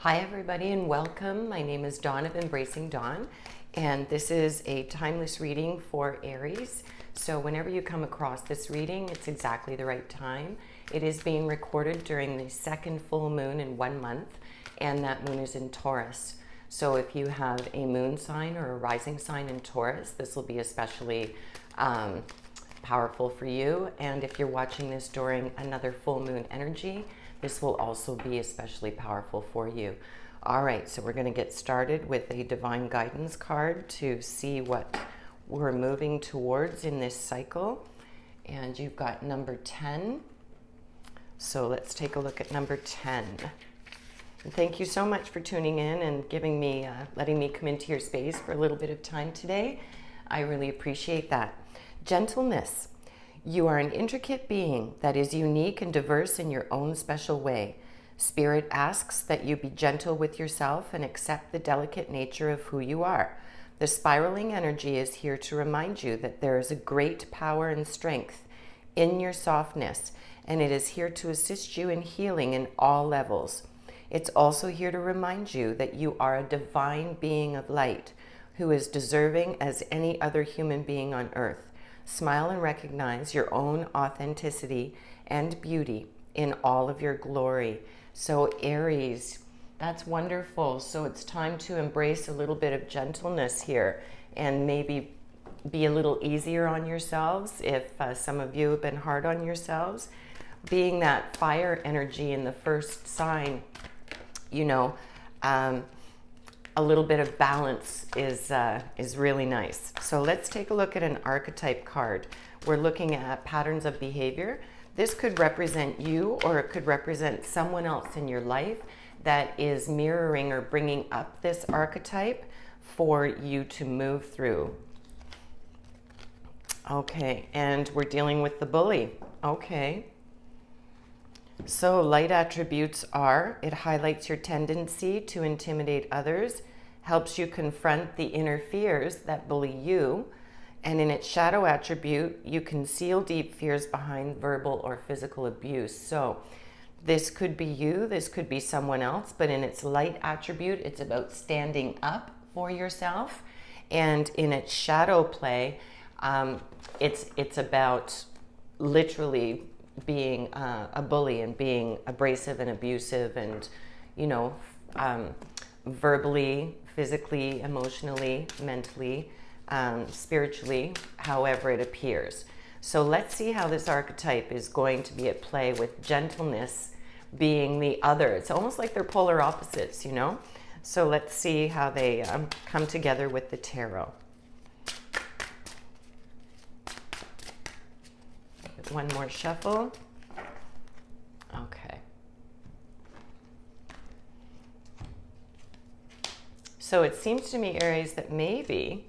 Hi everybody and welcome. My name is Dawn of Embracing Dawn, and this is a timeless reading for Aries. So whenever you come across this reading, it's exactly the right time. It is being recorded during the second full moon in 1 month, and that moon is in Taurus. So if you have a moon sign or a rising sign in Taurus, this will be especially powerful for you. And if you're watching this during another full moon energy, this will also be especially powerful for you. All right, so we're going to get started with a divine guidance card to see what we're moving towards in this cycle. And you've got number 10. So let's take a look at number 10. And thank you so much for tuning in and giving me, letting me come into your space for a little bit of time today. I really appreciate that. Gentleness. You are an intricate being that is unique and diverse in your own special way. Spirit asks that you be gentle with yourself and accept the delicate nature of who you are. The spiraling energy is here to remind you that there is a great power and strength in your softness, and it is here to assist you in healing in all levels. It's also here to remind you that you are a divine being of light who is deserving as any other human being on earth. Smile and recognize your own authenticity and beauty in all of your glory. So Aries, that's wonderful. So it's time to embrace a little bit of gentleness here and maybe be a little easier on yourselves if some of you have been hard on yourselves. Being that fire energy in the first sign, you know, a little bit of balance is really nice. So let's take a look at an archetype card. We're looking at patterns of behavior. This could represent you, or it could represent someone else in your life that is mirroring or bringing up this archetype for you to move through. Okay, and we're dealing with the bully. Okay. So light attributes are, it highlights your tendency to intimidate others, helps you confront the inner fears that bully you, and in its shadow attribute, you conceal deep fears behind verbal or physical abuse. So this could be you, this could be someone else, but in its light attribute, it's about standing up for yourself, and in its shadow play, it's about literally being a bully and being abrasive and abusive and, you know, verbally, physically, emotionally, mentally, spiritually, however it appears. So let's see how this archetype is going to be at play with gentleness being the other. It's almost like they're polar opposites, you know? So let's see how they come together with the tarot. One more shuffle. Okay. So it seems to me, Aries, that maybe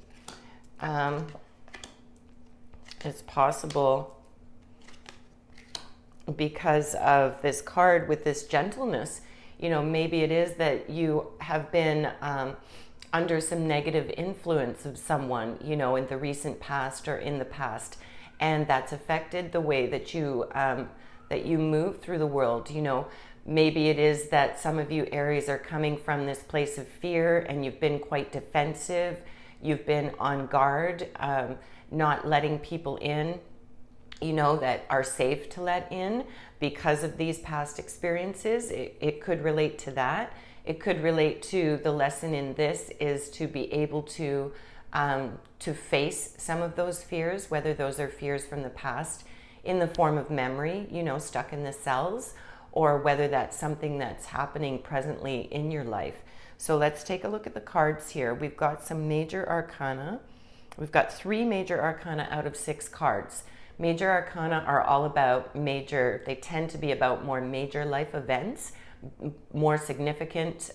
it's possible because of this card with this gentleness, you know, maybe it is that you have been under some negative influence of someone, you know, in the recent past or in the past. And that's affected the way that you move through the world. You know, maybe it is that some of you Aries are coming from this place of fear and you've been quite defensive. You've been on guard, not letting people in, you know, that are safe to let in because of these past experiences. It could relate to that. It could relate to the lesson in this is to be able to face some of those fears, whether those are fears from the past in the form of memory, you know, stuck in the cells, or whether that's something that's happening presently in your life. So let's take a look at the cards here. We've got some major arcana. We've got 3 major arcana out of 6 cards. Major arcana are all about they tend to be about more major life events, more significant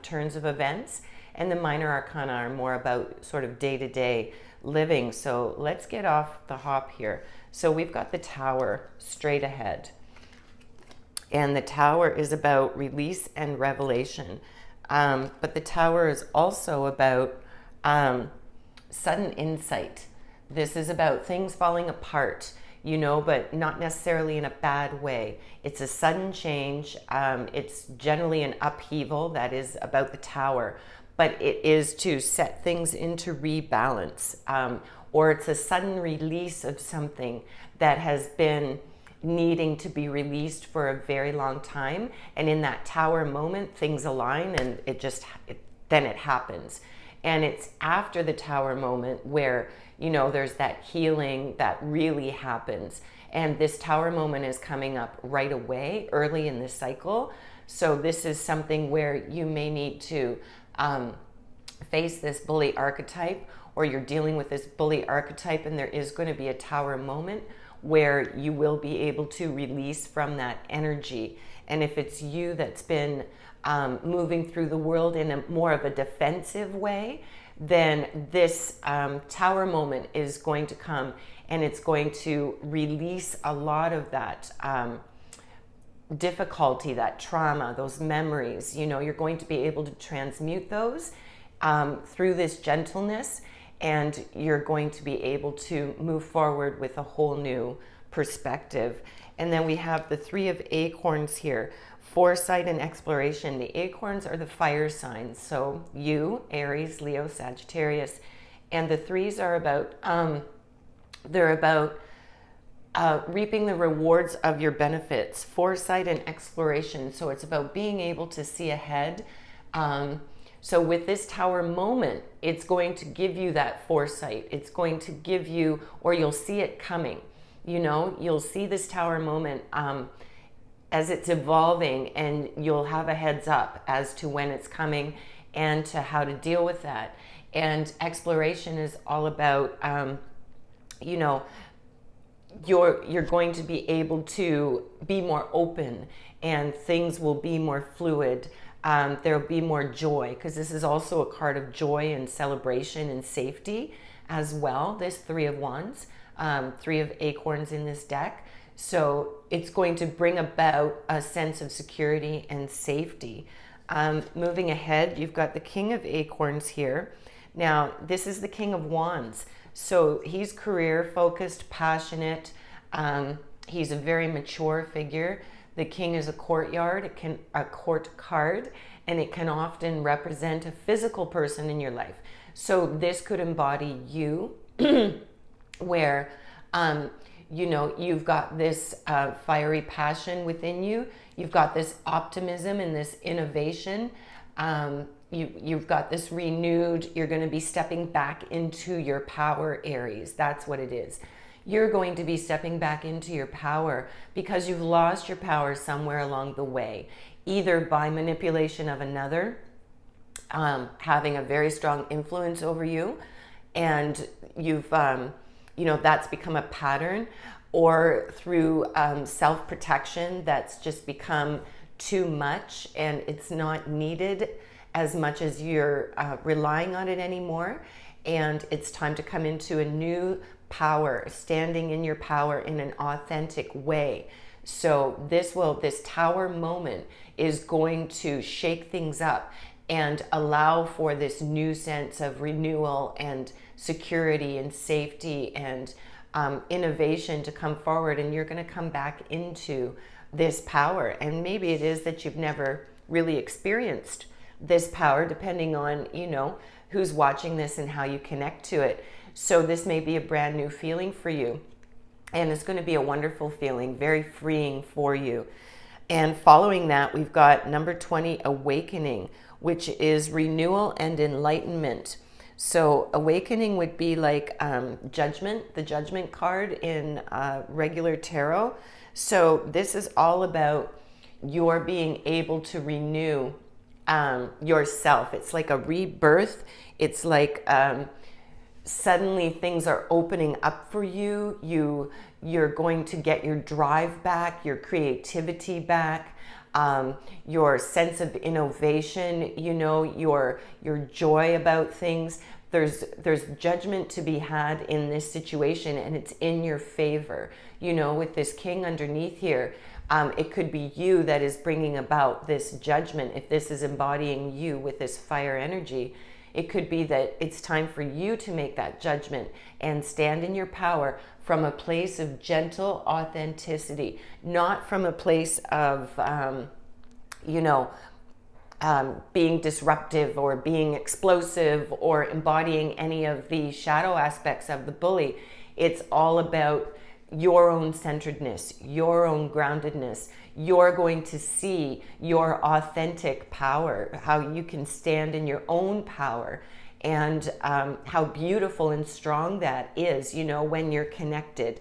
turns of events. And the minor arcana are more about sort of day-to-day living. So let's get off the hop here. So we've got the Tower straight ahead. And the Tower is about release and revelation. But the Tower is also about sudden insight. This is about things falling apart. you know, but not necessarily in a bad way. It's a sudden change. It's generally an upheaval that is about the Tower, but it is to set things into rebalance, or it's a sudden release of something that has been needing to be released for a very long time. And in that Tower moment, things align and then it happens. And it's after the Tower moment where, you know, there's that healing that really happens. And this Tower moment is coming up right away, early in this cycle. So this is something where you may need to face this bully archetype, or you're dealing with this bully archetype, and there is going to be a Tower moment where you will be able to release from that energy. And if it's you that's been moving through the world in a more of a defensive way, then this Tower moment is going to come, and it's going to release a lot of that difficulty, that trauma, those memories. You know, you're going to be able to transmute those through this gentleness, and you're going to be able to move forward with a whole new perspective. And then we have the Three of Acorns here. Foresight and exploration. The acorns are the fire signs. So you, Aries, Leo, Sagittarius, and the threes are about, they're about reaping the rewards of your benefits. Foresight and exploration. So it's about being able to see ahead. So with this Tower moment, it's going to give you that foresight. It's going to give you, or you'll see it coming. You know, you'll see this Tower moment as it's evolving, and you'll have a heads up as to when it's coming and to how to deal with that. And exploration is all about, you know, you're going to be able to be more open, and things will be more fluid. There'll be more joy, because this is also a card of joy and celebration and safety as well. This Three of Wands, Three of Acorns in this deck. So it's going to bring about a sense of security and safety. Moving ahead, you've got the King of Acorns here. Now, this is the King of Wands. So he's career focused, passionate. He's a very mature figure. The King is a courtyard, a court card, and it can often represent a physical person in your life. So this could embody you, where, you know, you've got this fiery passion within you. You've got this optimism and this innovation. You've got this renewed, you're going to be stepping back into your power, Aries. That's what it is. You're going to be stepping back into your power because you've lost your power somewhere along the way, either by manipulation of another, having a very strong influence over you, and you've, you know, that's become a pattern, or through self-protection that's just become too much and it's not needed as much as you're relying on it anymore. And it's time to come into a new power, standing in your power in an authentic way. So this Tower moment is going to shake things up and allow for this new sense of renewal and security and safety and innovation to come forward. And you're going to come back into this power. And maybe it is that you've never really experienced this power, depending on, you know, who's watching this and how you connect to it. So this may be a brand new feeling for you, and it's going to be a wonderful feeling, very freeing for you. And following that, we've got number 20, Awakening, which is renewal and enlightenment. So awakening would be like judgment, the judgment card in regular tarot. So this is all about your being able to renew yourself. It's like a rebirth. It's like suddenly things are opening up for you. You're going to get your drive back, your creativity back, your sense of innovation, you know, your joy about things. There's judgment to be had in this situation, and it's in your favor. You know, with this King underneath here, it could be you that is bringing about this judgment. If this is embodying you with this fire energy, It could be that it's time for you to make that judgment and stand in your power from a place of gentle authenticity, not from a place of, being disruptive or being explosive or embodying any of the shadow aspects of the bully. It's all about your own centeredness, your own groundedness. You're going to see your authentic power, how you can stand in your own power, and how beautiful and strong that is, when you're connected.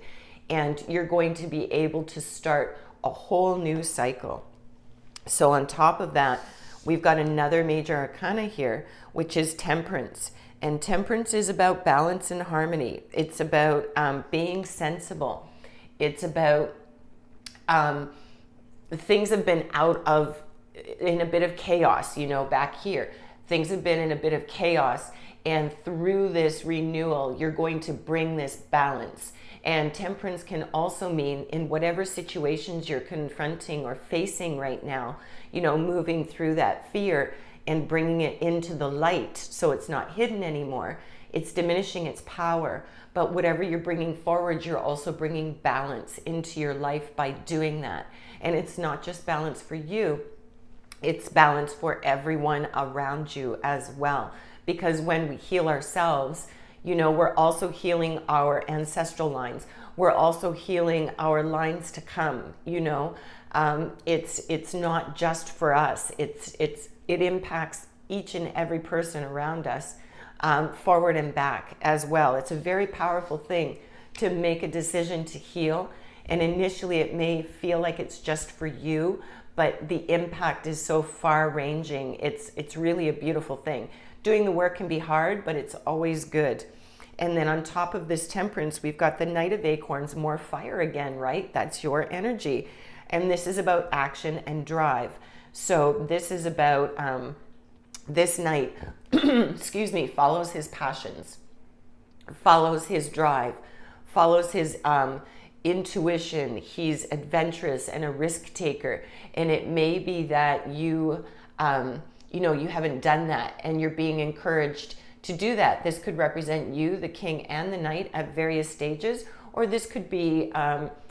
And you're going to be able to start a whole new cycle. So on top of that, we've got another major arcana here, which is Temperance. And Temperance is about balance and harmony. It's about being sensible. It's about things have been in a bit of chaos, back here. Things have been in a bit of chaos. And through this renewal, you're going to bring this balance. And Temperance can also mean in whatever situations you're confronting or facing right now, moving through that fear and bringing it into the light so it's not hidden anymore. It's diminishing its power. But whatever you're bringing forward, you're also bringing balance into your life by doing that. And it's not just balance for you, it's balance for everyone around you as well. Because when we heal ourselves, we're also healing our ancestral lines. We're also healing our lines to come, It's not just for us. It impacts each and every person around us, forward and back as well. It's a very powerful thing to make a decision to heal. And initially it may feel like it's just for you, but the impact is so far ranging. It's really a beautiful thing. Doing the work can be hard, but it's always good. And then on top of this Temperance, we've got the Knight of Acorns, more fire again, right? That's your energy. And this is about action and drive. So this is about this Knight, follows his passions, follows his drive, follows his intuition. He's adventurous and a risk taker. And it may be that you haven't done that and you're being encouraged to do that. This could represent you, the King and the Knight, at various stages, or this could be,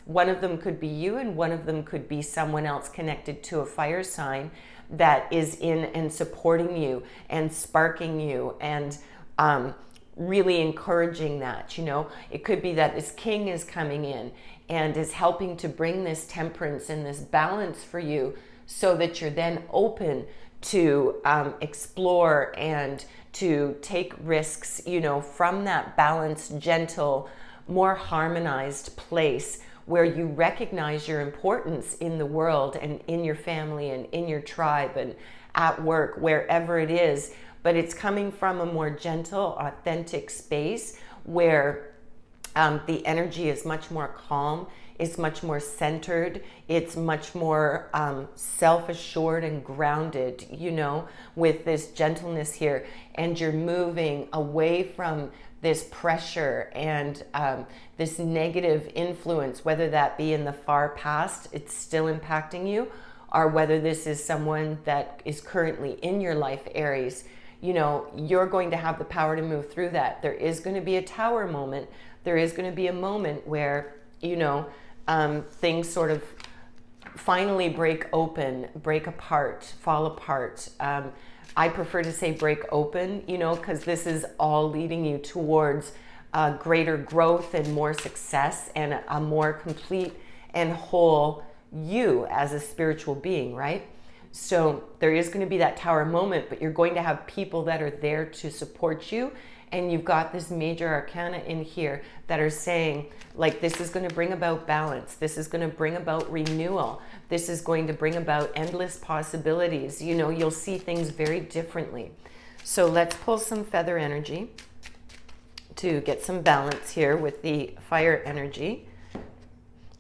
one of them could be you and one of them could be someone else connected to a fire sign that is in and supporting you and sparking you and really encouraging that. It could be that this King is coming in and is helping to bring this temperance and this balance for you so that you're then open to explore and to take risks, from that balanced, gentle, more harmonized place where you recognize your importance in the world and in your family and in your tribe and at work, wherever it is. But it's coming from a more gentle, authentic space where the energy is much more calm, it's much more centered, it's much more self-assured and grounded, with this gentleness here. And you're moving away from this pressure and this negative influence, whether that be in the far past, it's still impacting you, or whether this is someone that is currently in your life, Aries. You're going to have the power to move through that. There is going to be a tower moment. There is going to be a moment where, things sort of finally break open, break apart, fall apart. I prefer to say break open, because this is all leading you towards greater growth and more success and a more complete and whole you as a spiritual being, right? So there is going to be that tower moment, but you're going to have people that are there to support you. And you've got this major arcana in here that are saying, like, this is going to bring about balance. This is going to bring about renewal. This is going to bring about endless possibilities. You'll see things very differently. So let's pull some feather energy to get some balance here with the fire energy.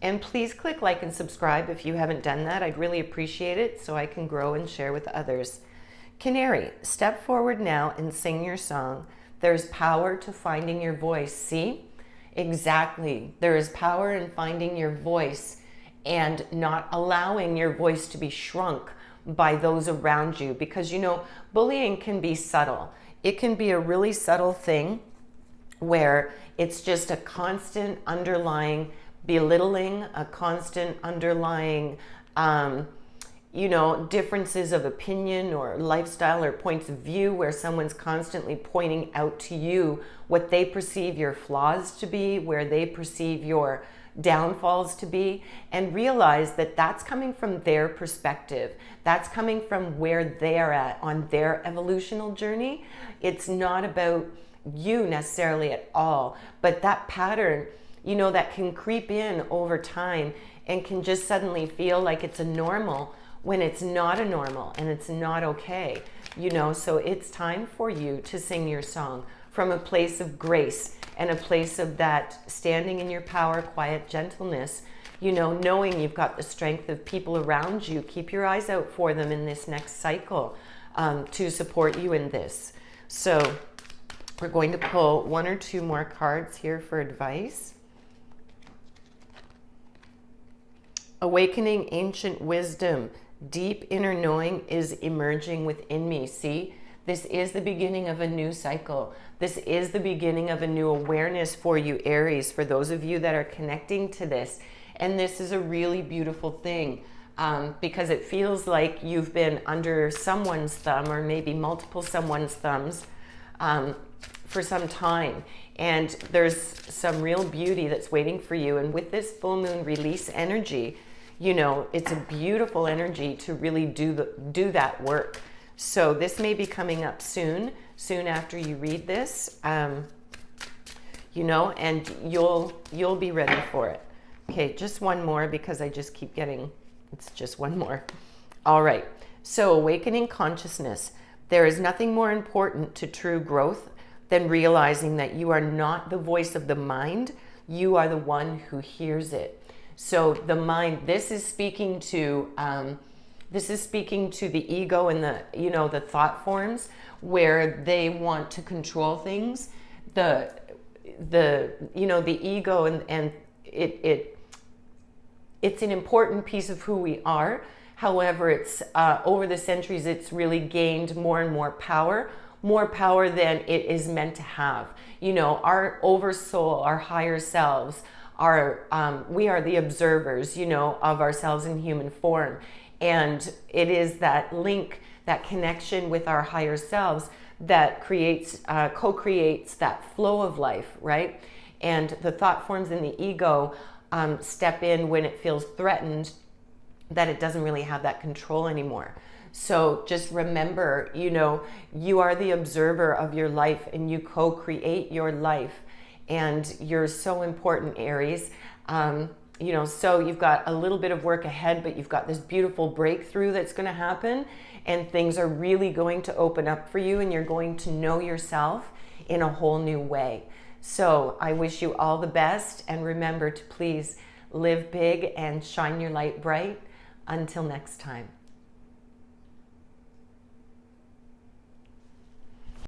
And please click like and subscribe if you haven't done that. I'd really appreciate it so I can grow and share with others. Canary, step forward now and sing your song. There's power to finding your voice. See? Exactly. There is power in finding your voice and not allowing your voice to be shrunk by those around you. Because, bullying can be subtle. It can be a really subtle thing where it's just a constant underlying belittling, a constant underlying, differences of opinion or lifestyle or points of view, where someone's constantly pointing out to you what they perceive your flaws to be, where they perceive your downfalls to be, and realize that that's coming from their perspective. That's coming from where they're at on their evolutional journey. It's not about you necessarily at all, but that pattern, that can creep in over time and can just suddenly feel like it's a normal when it's not a normal and it's not okay. So it's time for you to sing your song from a place of grace and a place of that standing in your power, quiet gentleness, knowing you've got the strength of people around you. Keep your eyes out for them in this next cycle to support you in this. So we're going to pull 1 or 2 more cards here for advice. Awakening ancient wisdom. Deep inner knowing is emerging within me. See, this is the beginning of a new cycle. This is the beginning of a new awareness for you, Aries, for those of you that are connecting to this. And this is a really beautiful thing because it feels like you've been under someone's thumb, or maybe multiple someone's thumbs, for some time. And there's some real beauty that's waiting for you. And with this full moon release energy, it's a beautiful energy to really do that work. So this may be coming up soon after you read this, and you'll be ready for it. Okay, just one more because I just keep getting, it's just one more. All right, so awakening consciousness. There is nothing more important to true growth than realizing that you are not the voice of the mind, you are the one who hears it. So the mind, this is speaking to the ego and the thought forms where they want to control things. The ego and it's an important piece of who we are. However, it's over the centuries, it's really gained more and more power than it is meant to have. Our oversoul, our higher selves, we are the observers, of ourselves in human form. And it is that link, that connection with our higher selves that co-creates that flow of life, right? And the thought forms in the ego step in when it feels threatened, that it doesn't really have that control anymore. So just remember, you are the observer of your life and you co-create your life. And you're so important, Aries. So you've got a little bit of work ahead, but you've got this beautiful breakthrough that's going to happen, and things are really going to open up for you, and you're going to know yourself in a whole new way. So I wish you all the best, and remember to please live big and shine your light bright. Until next time.